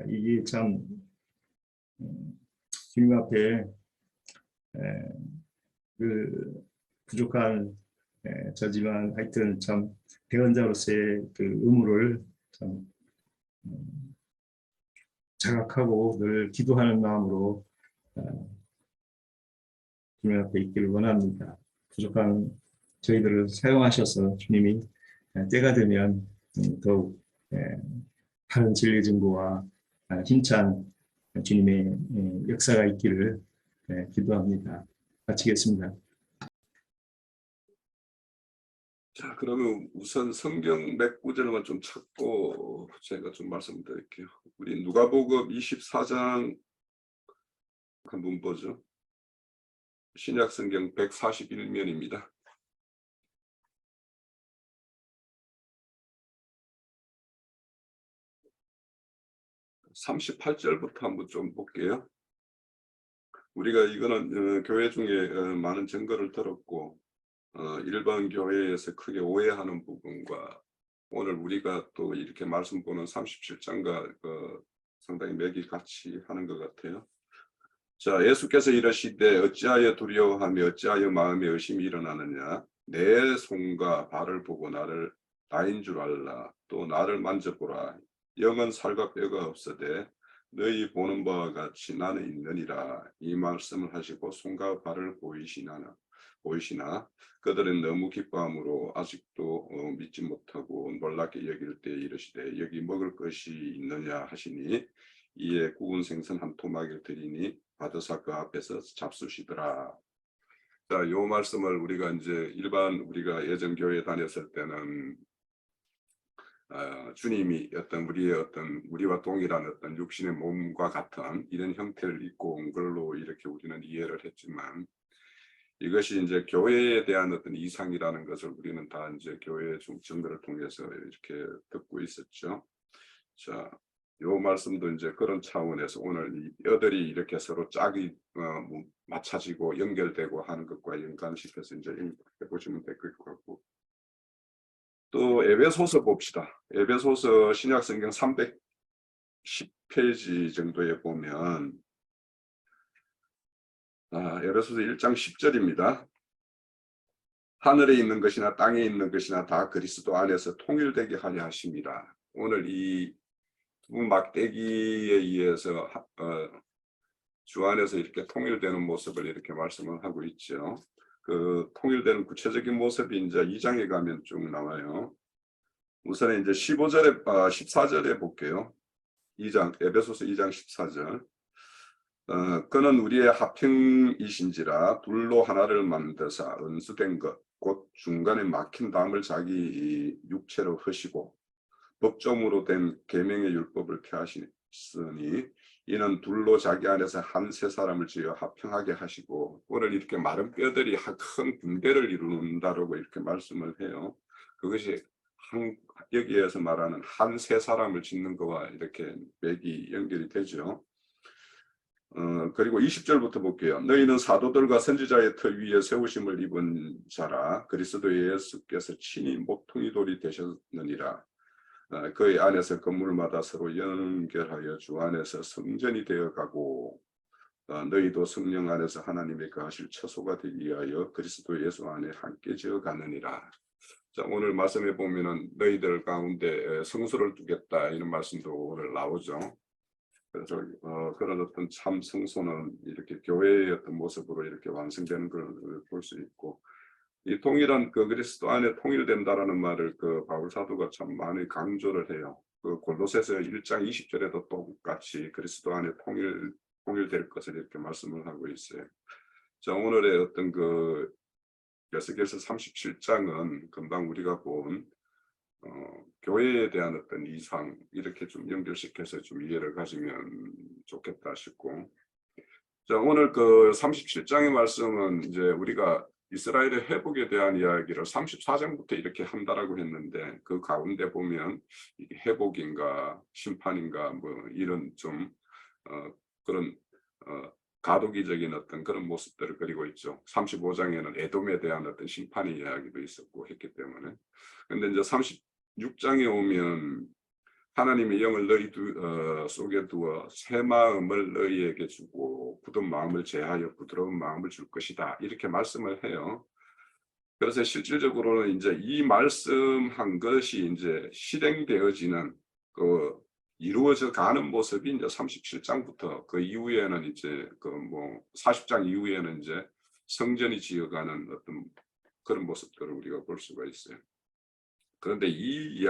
이게 참 주님 앞에 그 부족한 저지만 하여튼 참 대언자로서의 그 의무를 참 자각하고 늘 기도하는 마음으로 주님 앞에 있기를 원합니다. 부족한 저희들을 사용하셔서 주님이 때가 되면 더욱 다른 진리 증거와 힘찬 주님의 역사가 있기를 기도합니다. 마치겠습니다. 자, 그러면 우선 성경 몇 구절만 좀 찾고 제가 좀 말씀드릴게요. 우리 누가복음 24장 한번 보죠. 신약 성경 141면입니다. 38절부터 한번 좀 볼게요. 우리가 이거는 교회 중에 많은 증거를 들었고 일반 교회에서 크게 오해하는 부분과 오늘 우리가 또 이렇게 말씀 보는 37장과 상당히 맥이 같이 하는 것 같아요. 자, 예수께서 이르시되 어찌하여 두려워하며 어찌하여 마음에 의심이 일어나느냐. 내 손과 발을 보고 나를 나인 줄 알라. 또 나를 만져보라. 영은 살과 뼈가 없으되 너희 보는 바와 같이 나는 있느니라. 이 말씀을 하시고 손과 발을 보이시나 그들은 너무 기뻐함으로 아직도 믿지 못하고 놀랍게 여길 때 이르시되 여기 먹을 것이 있느냐 하시니 이에 구운 생선 한 토막을 드리니 받으사 그 앞에서 잡수시더라. 자, 요 말씀을 우리가 이제 일반 우리가 예전 교회 다녔을 때는 주님이 우리와 동일한 어떤 육신의 몸과 같은 이런 형태를 입고 온 걸로 이렇게 우리는 이해를 했지만, 이것이 이제 교회에 대한 어떤 이상이라는 것을 우리는 다 이제 교회 증거를 통해서 이렇게 듣고 있었죠. 자, 요 말씀도 이제 그런 차원에서 오늘 이 뼈들이 이렇게 서로 짝이 맞춰지고 연결되고 하는 것과 연관시켜서 이제 보시면 될 것 같고, 또 에베소서 봅시다. 에베소서 신약성경 310페이지 정도에 보면 에베소서 1장 10절입니다. 하늘에 있는 것이나 땅에 있는 것이나 다 그리스도 안에서 통일되게 하려 하심이라. 오늘 이 두 막대기에 의해서 주 안에서 이렇게 통일되는 모습을 이렇게 말씀을 하고 있죠. 그 통일되는 구체적인 모습이 이제 2장에 가면 쭉 나와요. 우선 이제 14절에 볼게요. 2장, 에베소서 2장 14절. 그는 우리의 합형이신지라 둘로 하나를 만드사 은수된 것, 곧 중간에 막힌 담을 자기 육체로 허시고 법정으로 된 계명의 율법을 폐하시니 이는 둘로 자기 안에서 한 세 사람을 지어 합형하게 하시고, 오늘 이렇게 마른 뼈들이 큰 군대를 이룬다라고 이렇게 말씀을 해요. 그것이 여기에서 말하는 한 세 사람을 짓는 것과 이렇게 맥이 연결이 되죠. 그리고 20절부터 볼게요. 너희는 사도들과 선지자의 터 위에 세우심을 입은 자라. 그리스도 예수께서 친히 모퉁이 돌이 되셨느니라. 그의 안에서 건물마다 서로 연결하여 주 안에서 성전이 되어가고, 너희도 성령 안에서 하나님의 거하실 처소가 되기 위하여 그리스도 예수 안에 함께 지어가느니라. 자, 오늘 말씀에 보면은 너희들 가운데 성소를 두겠다 이런 말씀도 오늘 나오죠. 그래서 그런 어떤 참 성소는 이렇게 교회의 어떤 모습으로 이렇게 완성되는 걸 볼 수 있고, 이 통일한 그 그리스도 안에 통일된다라는 말을 그 바울 사도가 참 많이 강조를 해요. 그 골로새서 1장 20절에도 똑같이 그리스도 안에 통일될 것을 이렇게 말씀을 하고 있어요. 자, 오늘의 어떤 그 에스겔서 37장은 금방 우리가 본 교회에 대한 어떤 이상 이렇게 좀 연결시켜서 좀 이해를 가지면 좋겠다 싶고, 자, 오늘 그 37장의 말씀은 이제 우리가 이스라엘의 회복에 대한 이야기를 34장부터 이렇게 한다라고 했는데, 그 가운데 보면 이게 회복인가 심판인가 뭐 이런 좀 그런 가도기적인 어떤 그런 모습들을 그리고 있죠. 35장에는 에돔에 대한 어떤 심판의 이야기도 있었고 했기 때문에. 근데 이제 36장에 오면 하나님의 영을 너희 속에 두어 새 마음을 너희에게 주고 굳은 마음을 제하여 부드러운 마음을 줄 것이다 이렇게 말씀을 해요. 그래서 실질적으로는 이제 이 말씀한 것이 이제 실행되어지는 그 이루어져 가는 모습이 이제 37장부터 그 이후에는 이제 그 뭐 40장 이후에는 이제 성전이 지어가는 어떤 그런 모습들을 우리가 볼 수가 있어요. 그런데 이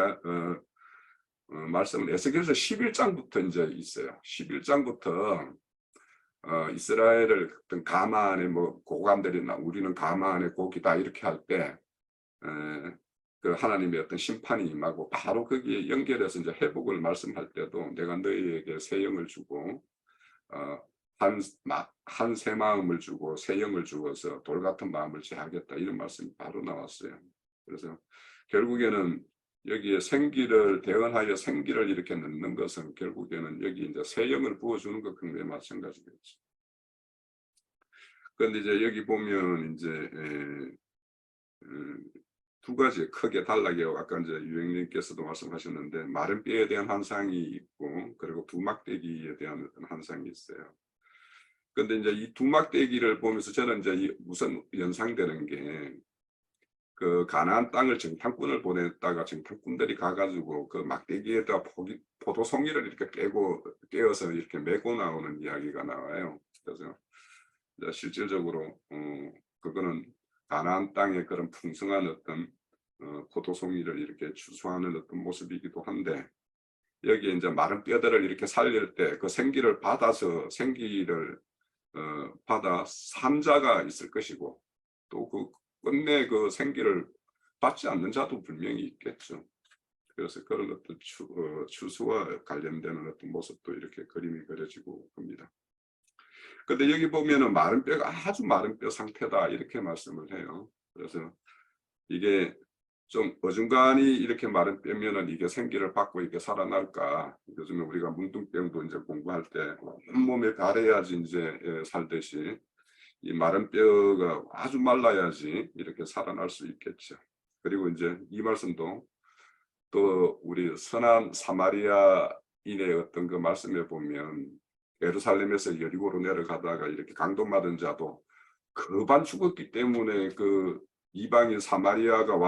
말씀은 에스겔서 11장부터 이제 있어요. 11장부터 이스라엘을 어떤 가마안의 뭐 고관들이나 우리는 가마안의 고기다 이렇게 할 때 그 하나님의 어떤 심판이 임하고 바로 거기에 연결해서 이제 회복을 말씀할 때도 내가 너희에게 새 영을 주고 한 새 마음을 주고 새 영을 주어서 돌 같은 마음을 제하겠다 이런 말씀이 바로 나왔어요. 그래서 결국에는 여기에 생기를 대언하여 생기를 이렇게 넣는 것은 결국에는 여기 이제 새 영을 부어주는 것과 마찬가지겠죠. 그런데 이제 여기 보면 이제 두 가지 크게 달라게 아까 이제 유영님께서도 말씀하셨는데 마른 뼈에 대한 환상이 있고 그리고 두막대기에 대한 어떤 환상이 있어요. 그런데 이제 이 두막대기를 보면서 저는 이제 우선 연상되는 게 그 가나안 땅을 정탐꾼을 보냈다가 정탐꾼들이 가가지고 그 막대기에다 포도송이를 이렇게 깨어서 이렇게 메고 나오는 이야기가 나와요. 그래서 실질적으로 그거는 가나안 땅의 그런 풍성한 어떤 포도송이를 이렇게 추수하는 어떤 모습이기도 한데, 여기에 이제 마른 뼈들을 이렇게 살릴 때 그 생기를 받아서 받아 산 자가 있을 것이고 또 그 끝내 그 생기를 받지 않는 자도 분명히 있겠죠. 그래서 그런 어떤 추수와 관련되는 어떤 모습도 이렇게 그림이 그려지고 합니다. 근데 여기 보면은 마른 뼈가 아주 마른 뼈 상태다 이렇게 말씀을 해요. 그래서 이게 좀 어중간히 이렇게 마른 뼈면은 이게 생기를 받고 이게 살아날까? 요즘에 우리가 문둥병도 이제 공부할 때 온몸에 바래야지 이제 살듯이 이 마른 뼈가 아주 말라야지 이렇게 살아날 수 있겠죠. 그리고 이제 이 말씀도 또 우리 선한 사마리아인의 어떤 그 말씀에 보면 예루살렘에서 여리고로 내려가다가 이렇게 강도 맞은 자도 그반 죽었기 때문에 그 이방인 사마리아인이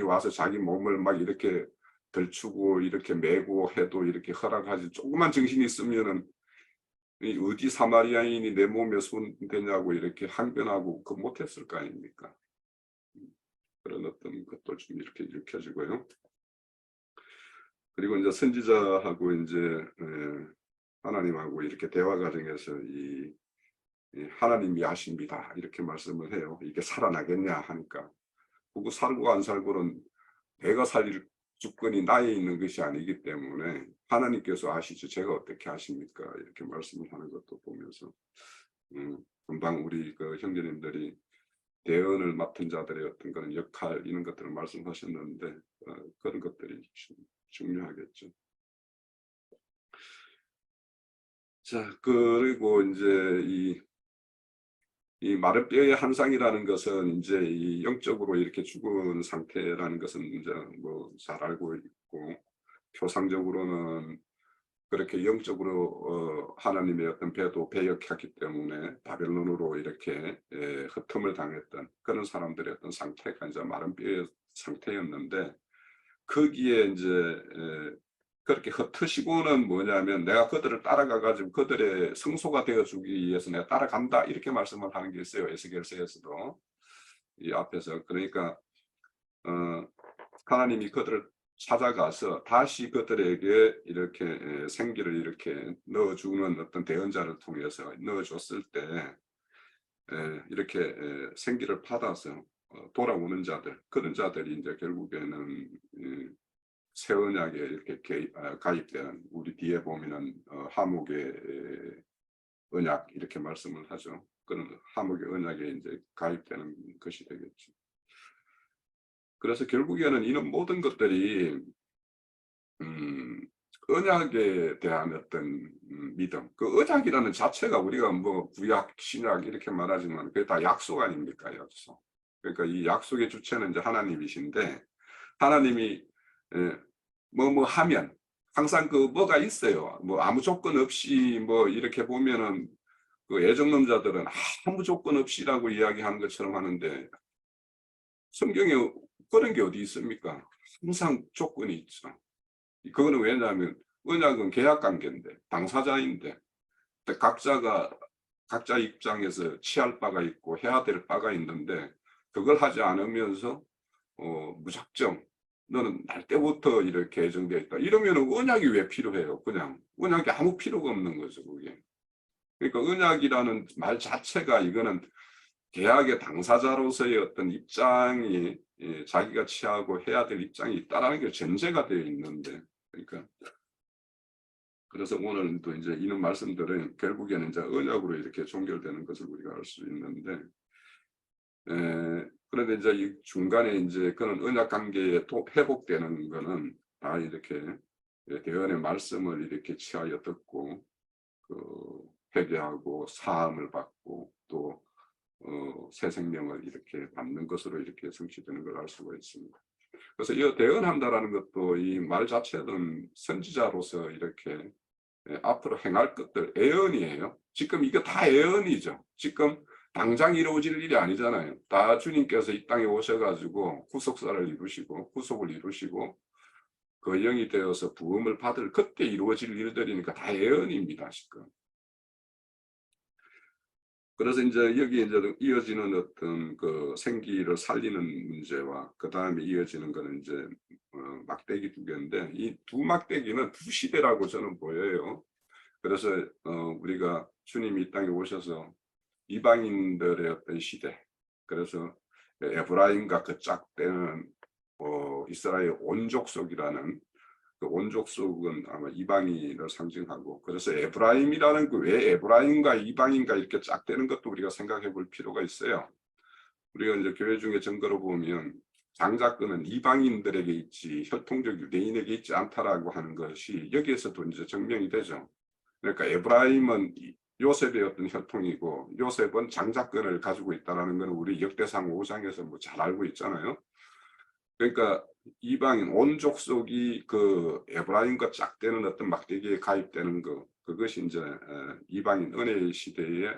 와서 자기 몸을 막 이렇게 들추고 이렇게 메고 해도 이렇게 허락하지, 조그만 정신이 있으면은 이 어디 사마리아인이 내 몸에 손대냐고 이렇게 항변하고 그 못했을 거 아닙니까? 그런 어떤 것도 좀 이렇게 읽혀지고요. 그리고 이제 선지자하고 이제 하나님하고 이렇게 대화 과정에서 이 하나님이 하십니다 이렇게 말씀을 해요. 이게 살아나겠냐 하니까, 그거 살고 안 살고는 내가 살릴 주권이 나에 있는 것이 아니기 때문에 하나님께서 아시죠. 제가 어떻게 하십니까? 이렇게 말씀을 하는 것도 보면서 금방 우리 그 형제님들이 대언을 맡은 자들의 어떤 그런 역할 이런 것들을 말씀하셨는데 그런 것들이 중요하겠죠. 자, 그리고 이제 이 마른 뼈의 한상이라는 것은 이제 이 영적으로 이렇게 죽은 상태라는 것은 이제 뭐 잘 알고 있고, 표상적으로는 그렇게 영적으로 하나님의 어떤 배도 배역했기 때문에 바벨론으로 이렇게 흩음을 당했던 그런 사람들의 어떤 상태가 이제 마른 뼈의 상태였는데, 거기에 이제 그렇게 흩으시고는 뭐냐면 내가 그들을 따라가 가지고 그들의 성소가 되어 주기 위해서 내가 따라간다 이렇게 말씀을 하는 게 있어요. 에스겔서에서도 이 앞에서. 그러니까 하나님이 그들을 찾아가서 다시 그들에게 이렇게 생기를 이렇게 넣어주는 어떤 대언자를 통해서 넣어줬을 때 이렇게 생기를 받아서 돌아오는 자들, 그런 자들이 이제 결국에는 새 언약에 이렇게 가입되는, 우리 뒤에 보면은 하목의 언약 이렇게 말씀을 하죠. 그런 하목의 언약에 이제 가입되는 것이 되겠죠. 그래서 결국에는 이런 모든 것들이 언약에 대한 어떤 믿음, 그 언약이라는 자체가 우리가 뭐 구약, 신약 이렇게 말하지만 그게 다 약속 아닙니까? 약속. 그러니까 이 약속의 주체는 이제 하나님이신데, 하나님이 뭐 하면 항상 그 뭐가 있어요. 뭐 아무 조건 없이 뭐 이렇게 보면은 그 애정론자들은 아무 조건 없이라고 이야기하는 것처럼 하는데, 성경에 그런 게 어디 있습니까? 항상 조건이 있죠. 그거는 왜냐하면 언약은 계약 관계인데, 당사자인데 각자 입장에서 취할 바가 있고 해야 될 바가 있는데, 그걸 하지 않으면서 무작정 너는 날 때부터 이렇게 예정되어 있다 이러면 언약이 왜 필요해요? 그냥 언약이 아무 필요가 없는 거죠, 그게. 그러니까 언약이라는 말 자체가, 이거는 계약의 당사자로서의 어떤 입장이 자기가 취하고 해야 될 입장이 있다라는 게 전제가 되어 있는데, 그러니까 그래서 오늘도 이제 이런 말씀들은 결국에는 이제 언약으로 이렇게 종결되는 것을 우리가 알 수 있는데, 그런데 이제 이 중간에 이제 그런 언약 관계에 또 회복되는 거는 다 이렇게 대언의 말씀을 이렇게 취하여 듣고 그 회개하고 사함을 받고 또 새 생명을 이렇게 받는 것으로 이렇게 성취되는 걸 알 수가 있습니다. 그래서 이 대언한다라는 것도 이 말 자체는 선지자로서 이렇게 앞으로 행할 것들 예언이에요. 지금 이거 다 예언이죠. 지금 당장 이루어질 일이 아니잖아요. 다 주님께서 이 땅에 오셔가지고 구속사를 이루시고 구속을 이루시고 그 영이 되어서 부음을 받을 그때 이루어질 일들이니까 다 예언입니다. 지금. 그래서 이제 여기 이제 이어지는 어떤 그 생기를 살리는 문제와 그 다음에 이어지는 거는 이제 막대기 두 개인데, 이 두 막대기는 두 시대라고 저는 보여요. 그래서 우리가 주님이 이 땅에 오셔서 이방인들의 어떤 시대, 그래서 에브라임과 그 짝대는 이스라엘 온족속이라는, 그 온족속은 아마 이방인을 상징하고, 그래서 에브라임이라는 그 왜 에브라임과 이방인과 이렇게 짝대는 것도 우리가 생각해 볼 필요가 있어요. 우리가 이제 교회 중에 증거로 보면 장자권은 이방인들에게 있지 혈통적 유대인에게 있지 않다라고 하는 것이 여기에서도 이제 증명이 되죠. 그러니까 에브라임은 요셉의 어떤 혈통이고 요셉은 장자권을 가지고 있다는 건 우리 역대상 5장에서 뭐 잘 알고 있잖아요. 그러니까 이방인 온족속이 그 에브라임과 짝대는 어떤 막대기에 가입되는 그것이 이제 이방인 은혜의 시대에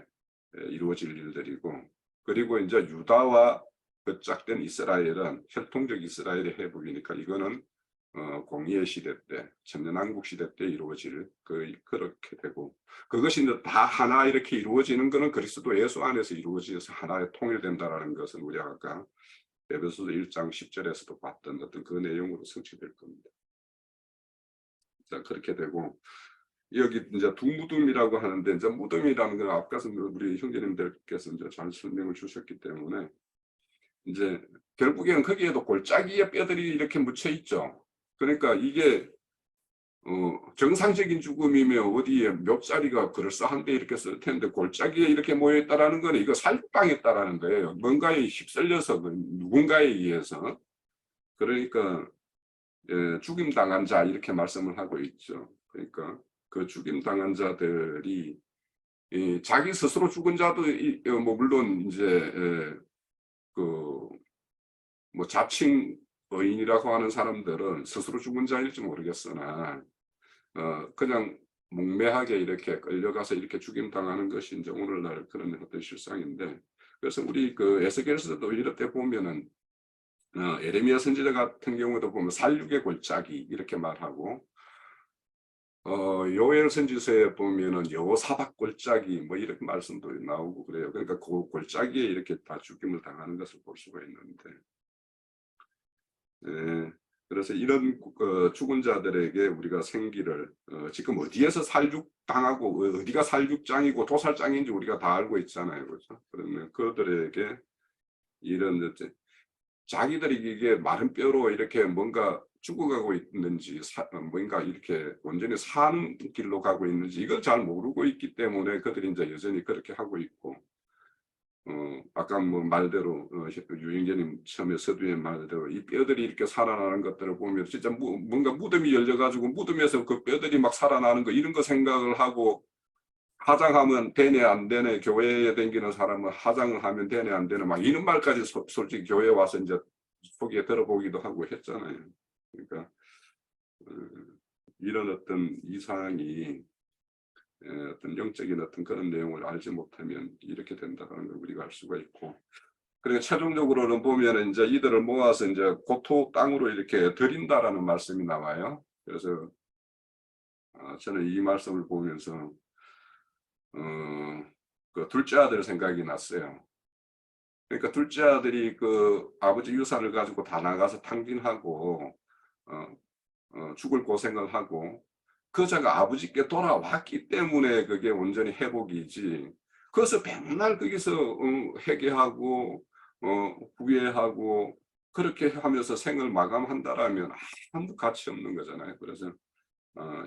이루어질 일들이고, 그리고 이제 유다와 그 짝된 이스라엘은 혈통적 이스라엘의 회복이니까 이거는 공의의 시대 때, 천년왕국 시대 때 이루어질 그렇게 되고, 그것이 이제 다 하나 이렇게 이루어지는 것은 그리스도 예수 안에서 이루어져서 하나에 통일된다라는 것은 우리가 아까 에베소서 1장 10절에서도 봤던 어떤 그 내용으로 성취될 겁니다. 자, 그렇게 되고, 여기 이제 두 무덤이라고 하는데, 이제 무덤이라는 건 앞가서 우리 형제님들께서 이제 잘 설명을 주셨기 때문에, 이제 결국에는 거기에도 골짜기에 뼈들이 이렇게 묻혀 있죠. 그러니까 이게 정상적인 죽음이면 어디에 묘자리가 그럴싸한데 이렇게 쓸 텐데 골짜기에 이렇게 모여 있다라는 거는 이거 살육당했다라는 거예요. 뭔가에 휩쓸려서 누군가에 의해서. 그러니까 죽임 당한 자 이렇게 말씀을 하고 있죠. 그러니까 그 죽임 당한 자들이 자기 스스로 죽은 자도 뭐 물론 이제 뭐 자칭 의인이라고 하는 사람들은 스스로 죽은 자일지 모르겠으나 그냥 몽매하게 이렇게 끌려가서 이렇게 죽임 당하는 것이 이제 오늘날 그런 어떤 실상인데, 그래서 우리 그 에스겔서도 이렇게 보면은 에레미야 선지자 같은 경우도 보면 살육의 골짜기 이렇게 말하고, 요엘 선지서에 보면은 여호사밧 골짜기 뭐 이렇게 말씀도 나오고 그래요. 그러니까 그 골짜기에 이렇게 다 죽임을 당하는 것을 볼 수가 있는데, 그래서 이런 죽은 자들에게 우리가 생기를 지금 어디에서 살육당하고 어디가 살육장이고 도살장인지 우리가 다 알고 있잖아요. 그렇죠? 그러면 그들에게 이런 자기들이 이게 마른 뼈로 이렇게 뭔가 죽어가고 있는지 뭔가 이렇게 완전히 산 길로 가고 있는지 이걸 잘 모르고 있기 때문에 그들이 이제 여전히 그렇게 하고 있고, 아까 뭐 말대로 유인재님 처음에 서두에 말대로 이 뼈들이 이렇게 살아나는 것들을 보면 진짜 뭔가 무덤이 열려가지고 무덤에서 그 뼈들이 막 살아나는 거 이런 거 생각을 하고, 화장하면 되네 안 되네, 교회에 다니는 사람은 화장을 하면 되네 안 되네 막 이런 말까지 솔직히 교회에 와서 이제 속에 들어보기도 하고 했잖아요. 그러니까 이런 어떤 이상이 어떤 영적인 어떤 그런 내용을 알지 못하면 이렇게 된다는 걸 우리가 알 수가 있고, 그리고 최종적으로는 보면 이제 이들을 모아서 이제 고토 땅으로 이렇게 드린다라는 말씀이 나와요. 그래서 저는 이 말씀을 보면서 그 둘째 아들 생각이 났어요. 그러니까 둘째 아들이 그 아버지 유산을 가지고 다 나가서 탕진하고 죽을 고생을 하고 그자가 아버지께 돌아왔기 때문에 그게 온전히 회복이지, 그래서 맨날 거기서 회개하고 후회하고 그렇게 하면서 생을 마감한다라면 아무 가치 없는 거잖아요. 그래서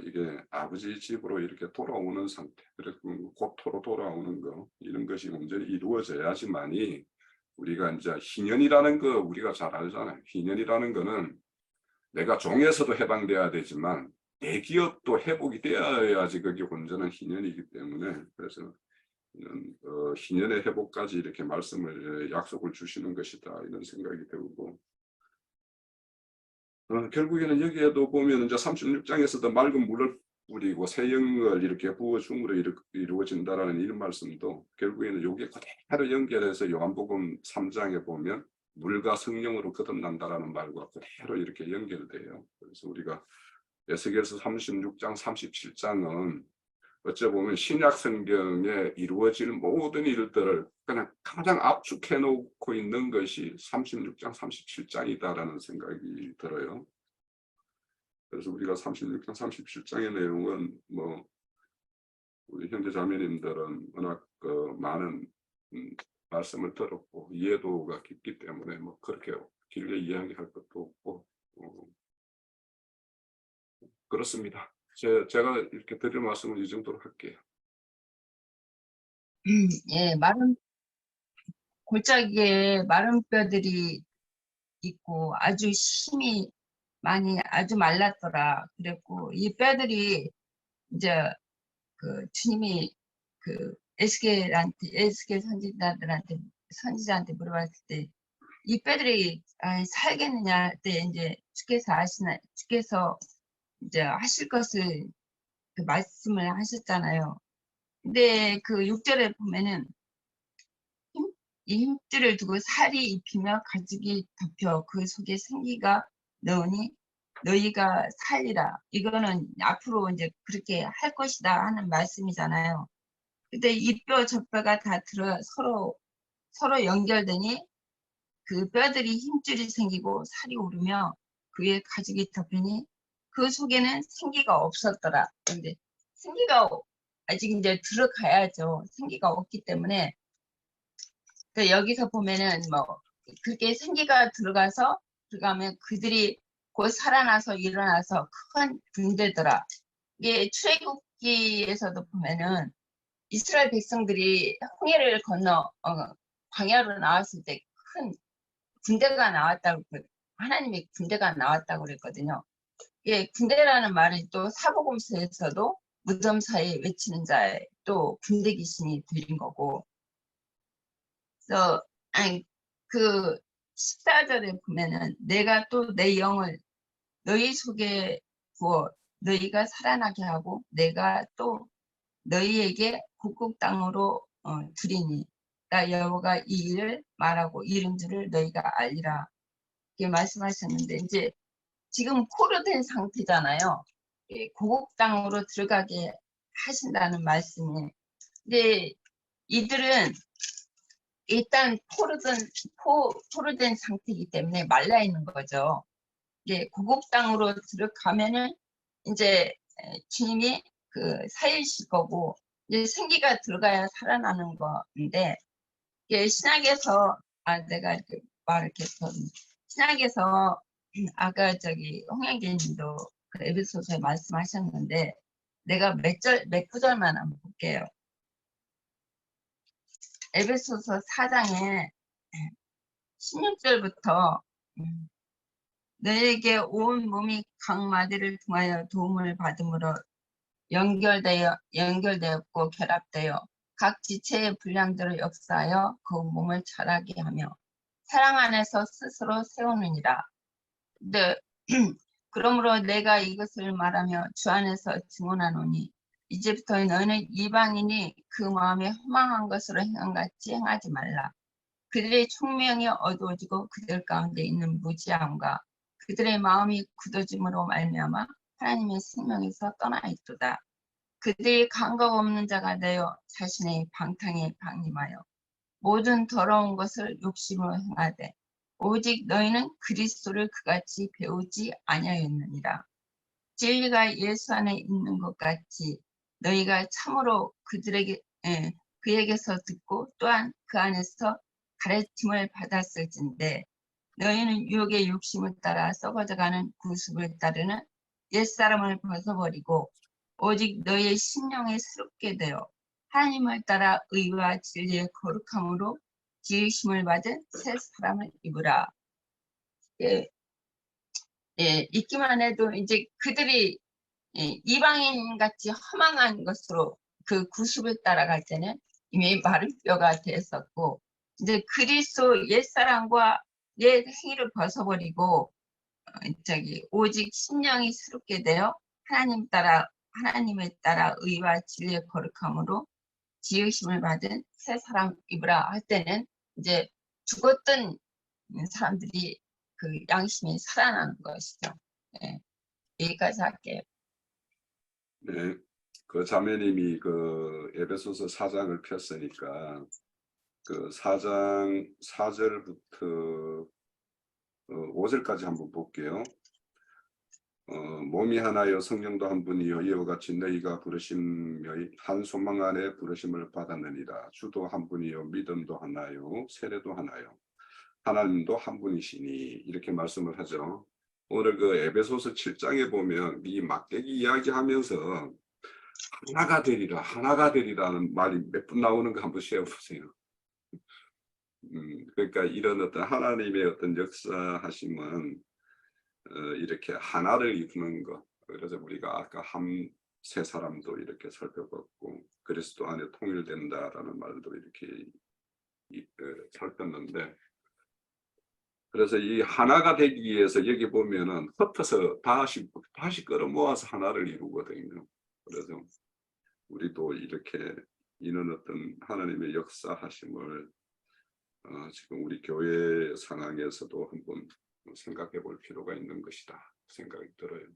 이게 아버지 집으로 이렇게 돌아오는 상태, 그리고 고토로 돌아오는 거, 이런 것이 온전히 이루어져야지만이 우리가 이제 희년이라는 거 우리가 잘 알잖아요. 희년이라는 거는 내가 종에서도 해방돼야 되지만 내 기업도 회복이 되어야지 그게 온전한 희년이기 때문에, 그래서 이런 희년의 회복까지 이렇게 말씀을 약속을 주시는 것이다 이런 생각이 들고, 결국에는 여기에도 보면 이제 36장에서도 맑은 물을 뿌리고 새 영을 이렇게 부어줌으로 이루어진다라는 이런 말씀도 결국에는 요게 그대로 연결해서 요한복음 3장에 보면 물과 성령으로 거듭난다라는 말과 그대로 이렇게 연결돼요. 그래서 우리가 에스겔서 36장, 37장은 어찌 보면 신약 성경에 이루어질 모든 일들을 그냥 가장 압축해 놓고 있는 것이 36장, 37장이다라는 생각이 들어요. 그래서 우리가 36장, 37장의 내용은 뭐 우리 형제 자매님들은 워낙 많은 말씀을 들었고 이해도가 깊기 때문에 뭐 그렇게 길게 이야기할 것도 없고 그렇습니다. 제가 이렇게 드릴 말씀은 이 정도로 할게요. 예, 골짜기에 마른 뼈들이 있고 아주 힘이 많이 아주 말랐더라. 그랬고 이 뼈들이 이제 그 주님이 그 에스겔 선지자한테 물어봤을 때 이 뼈들이 살겠느냐 때 이제 주께서 이제 하실 것을 그 말씀을 하셨잖아요. 근데 그 6절에 보면은 이 힘줄을 두고 살이 입히며 가죽이 덮여 그 속에 생기가 넣으니 너희가 살리라. 이거는 앞으로 이제 그렇게 할 것이다 하는 말씀이잖아요. 근데 이 뼈 저 뼈가 다 서로 연결되니 그 뼈들이 힘줄이 생기고 살이 오르며 그에 가죽이 덮이니 그 속에는 생기가 없었더라. 근데 생기가 아직 이제 들어가야죠. 생기가 없기 때문에 여기서 보면은 뭐 그렇게 생기가 들어가면 그들이 곧 살아나서 일어나서 큰 군대더라. 이게 출애굽기에서도 보면은 이스라엘 백성들이 홍해를 건너 광야로 나왔을 때 큰 군대가 나왔다고 하나님의 군대가 나왔다고 그랬거든요. 예, 군대라는 말은 또 사복음서에서도 무덤 사이에 외치는 자의 또 군대 귀신이 들린 거고. 그래서 아니 그 14절에 보면은 내가 또 내 영을 너희 속에 부어 너희가 살아나게 하고 내가 또 너희에게 북극 땅으로 두리니 나 여호와가 이 일을 말하고 이른 줄을 너희가 알리라. 이렇게 말씀하셨는데 이제 지금 포로된 상태잖아요. 고국 땅으로 들어가게 하신다는 말씀이. 근데 이들은 일단 포로된 상태이기 때문에 말라 있는 거죠. 고국 땅으로 들어가면은 이제 주님이 그 살리실 거고 이제 생기가 들어가야 살아나는 건데 신약에서 내가 이렇게 말을 계속 신약에서 아까 홍영재님도 그 에베소서에 말씀하셨는데 내가 몇 구절만 한번 볼게요. 에베소서 4장에 16절부터 너에게 온 몸이 각 마디를 통하여 도움을 받음으로 연결되었고 결합되어 각 지체의 분량대로 역사하여 그 몸을 자라게 하며 사랑 안에서 스스로 세우느니라. 네. 그러므로 내가 이것을 말하며 주 안에서 증언하노니 이제부터 너희는 이방인이 그 마음에 허망한 것으로 행함같이 행하지 말라. 그들의 총명이 어두워지고 그들 가운데 있는 무지함과 그들의 마음이 굳어짐으로 말미암아 하나님의 생명에서 떠나 있도다. 그들이 감각 없는 자가 되어 자신의 방탕에 방임하여 모든 더러운 것을 욕심으로 행하되 오직 너희는 그리스도를 그같이 배우지 아니하였느니라. 진리가 예수 안에 있는 것 같이 너희가 참으로 그에게서 듣고 또한 그 안에서 가르침을 받았을진데 너희는 유혹의 욕심을 따라 썩어져가는 구습을 따르는 옛사람을 벗어버리고 오직 너희의 심령에 새롭게 되어 하나님을 따라 의와 진리의 거룩함으로 지으심을 받은 새 사람을 입으라. 읽기만 해도 이제 그들이 이방인 같이 허망한 것으로 그 구습을 따라갈 때는 이미 마른 뼈가 됐었고 이제 그리스도 옛사람과 옛 행위를 벗어버리고 오직 심령이 새롭게 되어 하나님을 따라 의와 진리의 거룩함으로 지으심을 받은 새 사람 입으라 할 때는 이제 죽었던 사람들이 그 양심이 살아나는 것이죠. 여기까지 할게요. 네, 그 자매님이 그 에베소서 4장을 폈으니까 그 4장 4절부터 5절까지 한번 볼게요. 몸이 하나여 성령도 한 분이요 이와 같이 너희가 부르심의 한 소망 안에 부르심을 받았느니라. 주도 한 분이요 믿음도 하나요 세례도 하나요 하나님도 한 분이시니 이렇게 말씀을 하죠. 오늘 그 에베소서 7장에 보면 이 막대기 이야기하면서 하나가 되리라는 말이 몇 분 나오는 거 한번 세어보세요. 그러니까 이런 어떤 하나님의 어떤 역사하심은 이렇게 하나를 이루는 것. 그래서 우리가 아까 세 사람도 이렇게 살펴봤고 그리스도 안에 통일된다라는 말도 이렇게 살폈는데 그래서 이 하나가 되기 위해서 여기 보면은 흩어서 다시 끌어모아서 하나를 이루거든요. 그래서 우리도 이렇게 이런 어떤 하나님의 역사하심을 지금 우리 교회 상황에서도 한번 생각해 볼 필요가 있는 것이다 생각이 들어요.